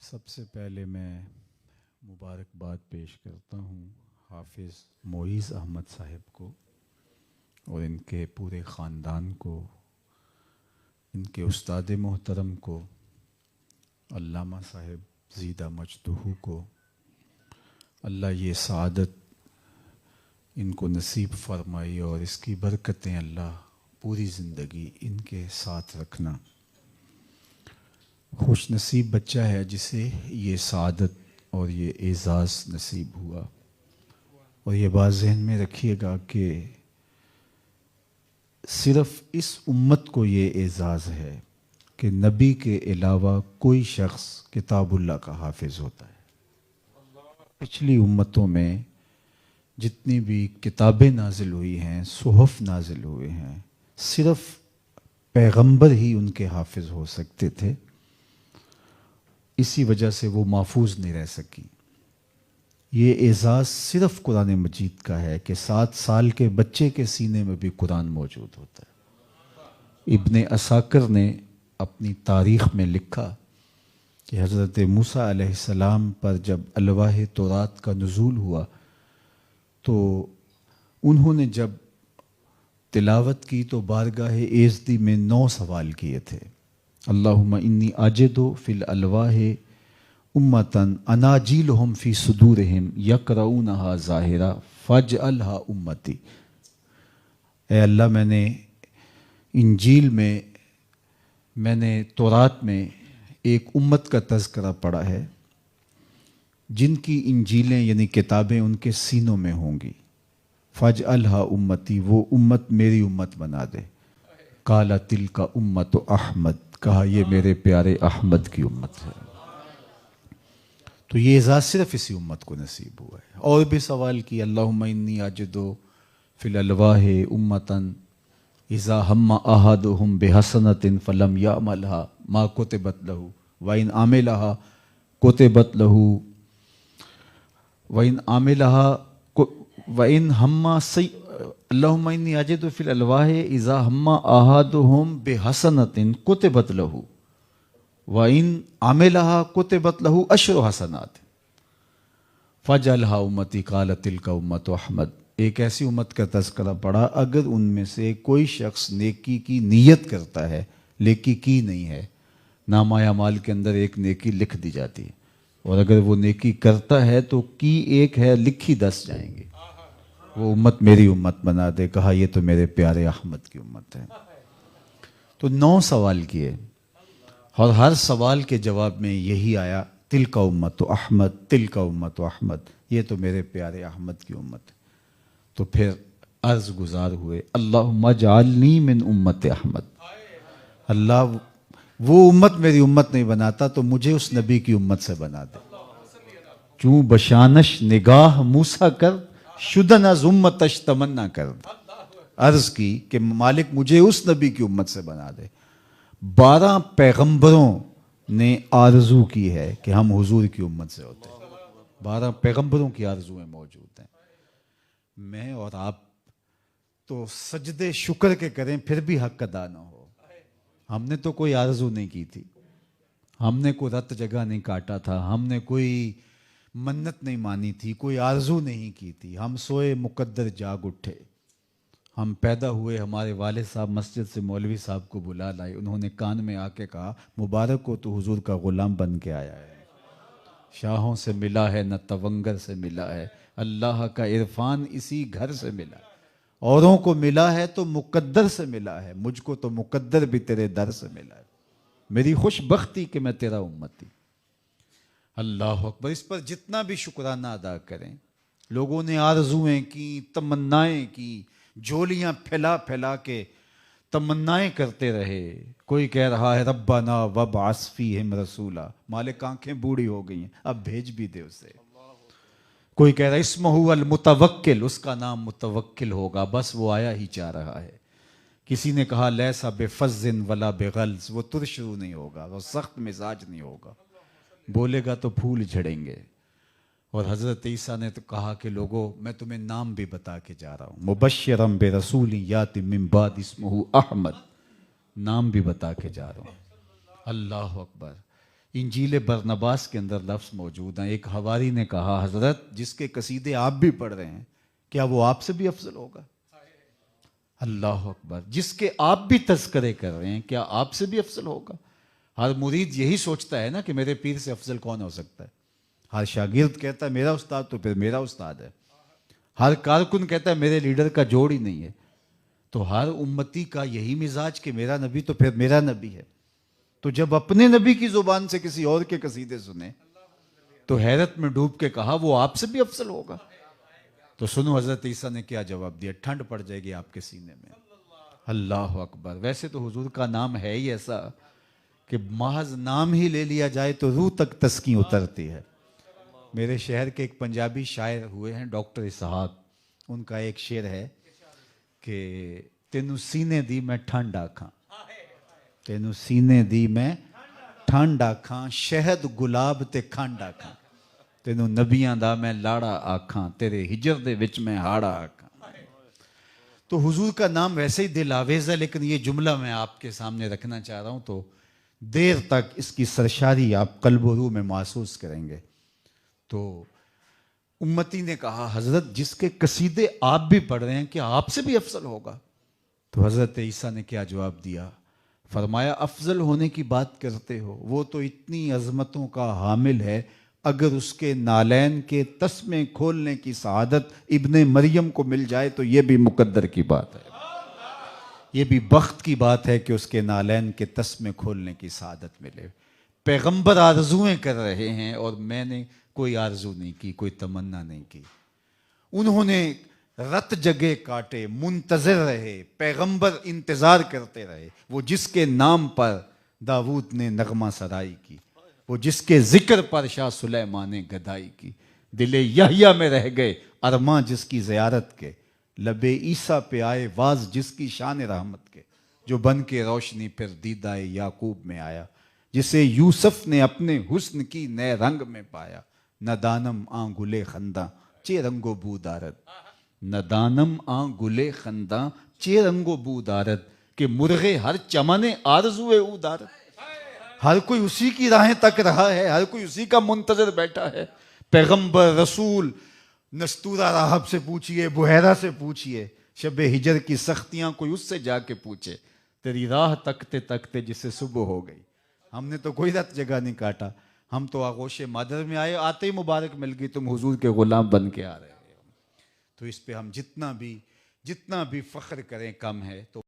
سب سے پہلے میں مبارکباد پیش کرتا ہوں حافظ معیز احمد صاحب کو اور ان کے پورے خاندان کو، ان کے استاد محترم کو، علامہ صاحب زیدہ مجدہو کو۔ اللہ یہ سعادت ان کو نصیب فرمائی اور اس کی برکتیں اللہ پوری زندگی ان کے ساتھ رکھنا۔ خوش نصیب بچہ ہے جسے یہ سعادت اور یہ اعزاز نصیب ہوا، اور یہ بات ذہن میں رکھیے گا کہ صرف اس امت کو یہ اعزاز ہے کہ نبی کے علاوہ کوئی شخص کتاب اللہ کا حافظ ہوتا ہے۔ پچھلی امتوں میں جتنی بھی کتابیں نازل ہوئی ہیں، صحف نازل ہوئے ہیں، صرف پیغمبر ہی ان کے حافظ ہو سکتے تھے، اسی وجہ سے وہ محفوظ نہیں رہ سکی۔ یہ اعزاز صرف قرآن مجید کا ہے کہ 7 سال کے بچے کے سینے میں بھی قرآن موجود ہوتا ہے۔ ابن عساکر نے اپنی تاریخ میں لکھا کہ حضرت موسیٰ علیہ السلام پر جب الواح تورات کا نزول ہوا تو انہوں نے جب تلاوت کی تو بارگاہ ایزدی میں 9 سوال کیے تھے۔ اللہم انی اجدو فی الالواح امتن اناجیلہم فی صدورہم یقرؤونہا ظاہرا فاجعلہا امتی۔ اے اللہ، میں نے انجیل میں نے تورات میں ایک امت کا تذکرہ پڑھا ہے جن کی انجیلیں یعنی کتابیں ان کے سینوں میں ہوں گی، فاجعلہا امتی، وہ امت میری امت بنا دے۔ قال تلک امت احمد، کہا یہ میرے پیارے احمد کی امت ہے۔ تو یہ اعزاز صرف اسی امت کو نصیب ہوا ہے۔ اور بھی سوال کی، اللہم انی اجدو فی الالواح امتن اذا ہم احدہم بحسنۃ فلم یعملھا ما کتبت لہ وان عملھا کتبت لہ وان عملھا وان ہم اللہم انی اجد فی الالواح اذا ہم احدہم بحسنۃ کتبت لہ وان عملھا کتبت لہ 10 حسنات فاجعلھا امتی۔ قال تلک امت احمد۔ ایک ایسی امت کا تذکرہ پڑھا اگر ان میں سے کوئی شخص نیکی کی نیت کرتا ہے، نیکی کی نہیں ہے، نامہ اعمال کے اندر ایک نیکی لکھ دی جاتی ہے، اور اگر وہ نیکی کرتا ہے تو کی 1 ہے، لکھی 10 جائیں گے۔ وہ امت میری امت بنا دے، کہا یہ تو میرے پیارے احمد کی امت ہے۔ تو 9 سوال کیے اور ہر سوال کے جواب میں یہی آیا، تلک امت احمد، تلک امت احمد، یہ تو میرے پیارے احمد کی امت ہے۔ تو پھر عرض گزار ہوئے، اللہم اجعلنی من امت احمد۔ اللہ، وہ امت میری امت نہیں بناتا تو مجھے اس نبی کی امت سے بنا دے۔ چوں بشانش نگاہ موسیٰ کر، شدن از امتش تمنا کر۔ عرض کی کہ مالک مجھے اس نبی کی امت سے بنا دے۔ 12 پیغمبروں نے آرزو کی ہے کہ ہم حضور کی امت سے ہوتے ہیں۔ 12 پیغمبروں کی آرزویں موجود ہیں۔ میں اور آپ تو سجدے شکر کے کریں پھر بھی حق ادا نہ ہو۔ ہم نے تو کوئی آرزو نہیں کی تھی، ہم نے کوئی رت جگہ نہیں کاٹا تھا، ہم نے کوئی منت نہیں مانی تھی، کوئی آرزو نہیں کی تھی۔ ہم سوئے مقدر جاگ اٹھے، ہم پیدا ہوئے، ہمارے والد صاحب مسجد سے مولوی صاحب کو بلا لائے، انہوں نے کان میں آ کے کہا مبارک ہو تو حضور کا غلام بن کے آیا ہے۔ شاہوں سے ملا ہے نہ تونگر سے ملا ہے، اللہ کا عرفان اسی گھر سے ملا ہے۔ اوروں کو ملا ہے تو مقدر سے ملا ہے، مجھ کو تو مقدر بھی تیرے در سے ملا ہے۔ میری خوش بختی کہ میں تیرا امتی۔ اللہ اکبر۔ اس پر جتنا بھی شکرانہ ادا کریں، لوگوں نے آرزویں کی، تمنائیں کی، جھولیاں پھیلا پھیلا کے تمنائیں کرتے رہے۔ کوئی کہہ رہا ہے ربنا وابعث فیہم رسولا، مالک آنکھیں بوڑھی ہو گئی ہیں اب بھیج بھی دے اسے۔ کوئی کہہ رہا ہے اسمہ المتوکل، اس کا نام متوکل ہوگا، بس وہ آیا ہی چاہ رہا ہے۔ کسی نے کہا لیسا بفظ ولا بغلظ، وہ ترشرو نہیں ہوگا، وہ سخت مزاج نہیں ہوگا، بولے گا تو پھول جھڑیں گے۔ اور حضرت عیسیٰ نے تو کہا کہ لوگوں میں تمہیں نام بھی بتا کے جا رہا ہوں، مبشرم برسول یاتی من بعد اسمہ احمد، نام بھی بتا کے جا رہا ہوں۔ اللہ اکبر۔ انجیل برنباس کے اندر لفظ موجود ہیں. ایک حواری نے کہا حضرت جس کے قصیدے آپ بھی پڑھ رہے ہیں کیا وہ آپ سے بھی افضل ہوگا؟ اللہ اکبر. جس کے آپ بھی تذکرے کر رہے ہیں کیا آپ سے بھی افضل ہوگا؟ ہر مرید یہی سوچتا ہے نا کہ میرے پیر سے افضل کون ہو سکتا ہے. ہر شاگرد کہتا ہے میرا استاد تو پھر میرا استاد ہے. ہر کارکن کہتا ہے میرے لیڈر کا جوڑ ہی نہیں ہے. تو ہر امتی کا یہی مزاج کہ میرا نبی تو پھر میرا نبی ہے. تو جب اپنے نبی کی زبان سے کسی اور کے قصیدے سنے تو حیرت میں ڈوب کے کہا وہ آپ سے بھی افضل ہوگا. تو سنو حضرت عیسیٰ نے کیا جواب دیا. ٹھنڈ پڑ جائے گی آپ کے سینے میں. اللہ اکبر. ویسے تو حضور کا نام ہے ہی ایسا کہ محض نام ہی لے لیا جائے تو روح تک تسکین اترتی ہے. میرے شہر کے ایک پنجابی شاعر ہوئے ہیں ڈاکٹر اسحاق. ان کا ایک شعر ہے کہ تینوں سینے دی میں ٹھنڈ آکھاں, تینوں سینے دی میں ٹھنڈ آکھاں, شہد گلاب تے کھنڈ آکھاں, تینوں نبیاں دا میں لاڑا آکھاں, تیرے ہجر دے وچ میں ہاڑا آکھاں. تو حضور کا نام ویسے ہی دل آویز ہے, لیکن یہ جملہ میں آپ کے سامنے رکھنا چاہ رہا ہوں تو دیر تک اس کی سرشاری آپ قلب و روح میں محسوس کریں گے. تو امتی نے کہا حضرت جس کے قصیدے آپ بھی پڑھ رہے ہیں کیا آپ سے بھی افضل ہوگا؟ تو حضرت عیسیٰ نے کیا جواب دیا؟ فرمایا افضل ہونے کی بات کرتے ہو, وہ تو اتنی عظمتوں کا حامل ہے اگر اس کے نالین کے تسمے کھولنے کی سعادت ابن مریم کو مل جائے تو یہ بھی مقدر کی بات ہے, یہ بھی بخت کی بات ہے کہ اس کے نالین کے تسمے کھولنے کی سعادت ملے. پیغمبر آرزویں کر رہے ہیں اور میں نے کوئی آرزو نہیں کی, کوئی تمنا نہیں کی. انہوں نے رت جگے کاٹے, منتظر رہے, پیغمبر انتظار کرتے رہے. وہ جس کے نام پر داؤد نے نغمہ سرائی کی, وہ جس کے ذکر پر شاہ سلیمان نے گدائی کی. دل یحییٰ میں رہ گئے ارماں جس کی زیارت کے, لب عیسیٰ پہ آئے واز جس کی شان رحمت کے, جو بن کے روشنی پھر دیدہ یعقوب میں آیا, جسے یوسف نے اپنے حسن کی نئے رنگ میں پایا. نہ دانم آں گلے خنداں چے رنگو بو دارد, نہ دانم آں گلے خنداں چے رنگو بو دارد, کہ مرغے ہر چمنے آرزوے او دارد. ہر کوئی اسی کی راہیں تک رہا ہے, ہر کوئی اسی کا منتظر بیٹھا ہے. پیغمبر رسول نستورہ راہب سے پوچھئے, بحیرہ سے پوچھئے, شب ہجر کی سختیاں کوئی اس سے جا کے پوچھے. تیری راہ تکتے تکتے جسے صبح ہو گئی. ہم نے تو کوئی رات جگہ نہیں کاٹا, ہم تو آغوش مادر میں آئے, آتے ہی مبارک مل گئی, تم حضور کے غلام بن کے آ رہے ہو. تو اس پہ ہم جتنا بھی فخر کریں کم ہے. تو